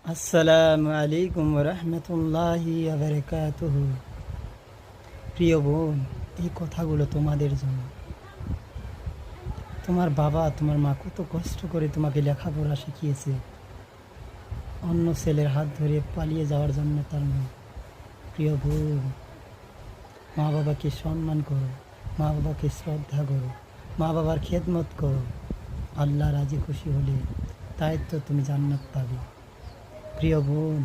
আসসালামু আলাইকুম রহমতুল্লাহি বারাকাতুহু। প্রিয় বোন, এই কথাগুলো তোমাদের জন্য। তোমার বাবা তোমার মা কত কষ্ট করে তোমাকে লেখাপড়া শিখিয়েছে, অন্য ছেলের হাত ধরে পালিয়ে যাওয়ার জন্য তার নয়। প্রিয় বোন, মা বাবাকে সম্মান করো, মা বাবাকে শ্রদ্ধা করো, মা বাবার খেদমত করো। আল্লাহ রাজি খুশি হলে তাই তো তুমি জান্নাত পাবে। প্রিয় বোন,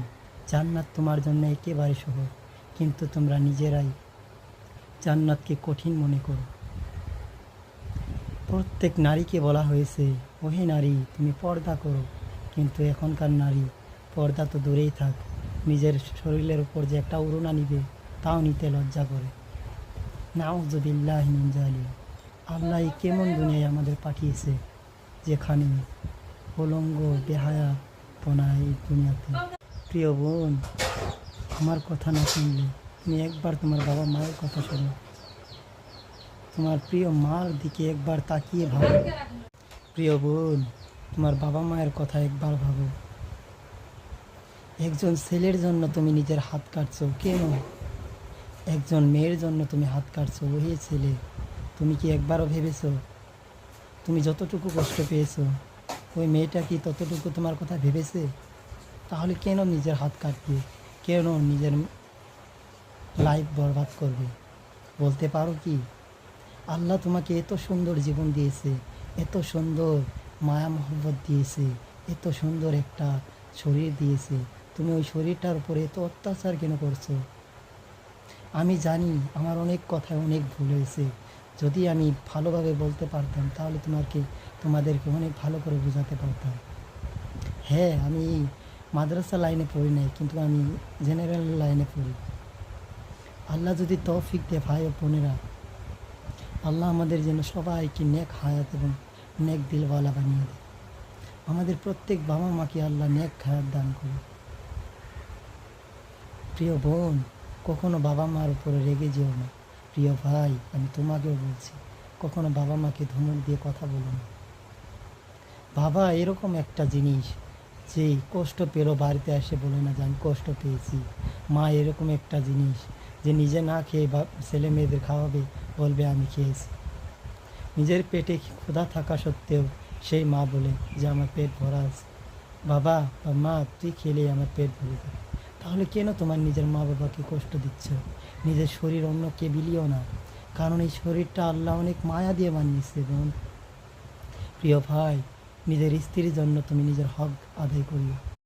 জান্নাত তোমার জন্য একেবারে সহজ, কিন্তু তোমরা নিজেরাই জান্নাতকে কঠিন মনে করো। প্রত্যেক নারীকে বলা হয়েছে, ওহে নারী তুমি পর্দা করো, কিন্তু এখনকার নারী পর্দা তো দূরেই থাক, নিজের শরীরের উপর যে একটা ওড়না নিবে তাও নিতে লজ্জা করে। নাউযুবিল্লাহি মিন যালিক। আল্লাহ এই কেমন দুনিয়ায় আমাদের পাঠিয়েছে, যেখানে উলঙ্গ বেহায়া পোনা এই দুনিয়াতে। প্রিয় বোন, আমার কথা না শুনলে তুমি একবার তোমার বাবা মায়ের কথা শোনো, তোমার প্রিয় মার দিকে একবার তাকিয়ে ভাবো। প্রিয় বোন, তোমার বাবা মায়ের কথা একবার ভাবো। একজন ছেলের জন্য তুমি নিজের হাত কাটছো কেন? একজন মেয়ের জন্য তুমি হাত কাটছো, ওই ছেলে তুমি কি একবারও ভেবেছো তুমি যতটুকু কষ্ট পেয়েছো ওই মেয়েটা কি ততটুকু তোমার কথা ভেবেছে? তাহলে কেন নিজের হাত কাটবে, কেন নিজের লাইফ বরবাদ করবে? বলতে পারো কি? আল্লাহ তোমাকে এত সুন্দর জীবন দিয়েছে, এত সুন্দর মায়া মহব্বত দিয়েছে, এত সুন্দর একটা শরীর দিয়েছে, তুমি ওই শরীরটার উপরে এত অত্যাচার কেন করছো? আমি জানি আমার অনেক কথায় অনেক ভুল হয়েছে, যদি আমি ভালোভাবে বলতে পারতাম তাহলে তোমাদেরকে অনেক ভালো করে বোঝাতে পারতাম। হ্যাঁ, আমি মাদ্রাসা লাইনে পড়ি নাই, কিন্তু আমি জেনারেল লাইনে পড়ি। আল্লাহ যদি তৌফিক দেয় ভাই ও বোনেরা, আল্লাহ আমাদের যেন সবাইকে নেক হায়াত এবং নেক দিলওয়ালা বানিয়ে দেয়। আমাদের প্রত্যেক বাবা মাকে আল্লাহ নেক হায়াত দান করে। প্রিয় বোন, কখনো বাবা মার উপরে রেগে যেও না। প্রিয় ভাই, আমি তোমাকেও বলছি, কখনো বাবা মাকে ধমক দিয়ে কথা বলো না। বাবা এরকম একটা জিনিস যে কষ্ট পেলেও বাড়িতে এসে বলে না যে আমি কষ্ট পেয়েছি। মা এরকম একটা জিনিস যে নিজে না খেয়ে বা ছেলে মেয়েদের খাওয়াবে, বলবে আমি খেয়েছি। নিজের পেটে ক্ষুধা থাকা সত্ত্বেও সেই মা বলে যে আমার পেট ভরা আছে। বাবা বা মা তুই খেলে আমার পেট ভরে যাবে। তাহলে কেন তোমার নিজের মা বাবাকে কষ্ট দিচ্ছ? নিজের শরীর অন্যকে বিলিও না, কারণ এই শরীরটা আল্লাহ অনেক মায়া দিয়ে বানিয়েছে। এবং প্রিয় ভাই, নিজের স্ত্রীর জন্য তুমি নিজের হক আদায় করিও।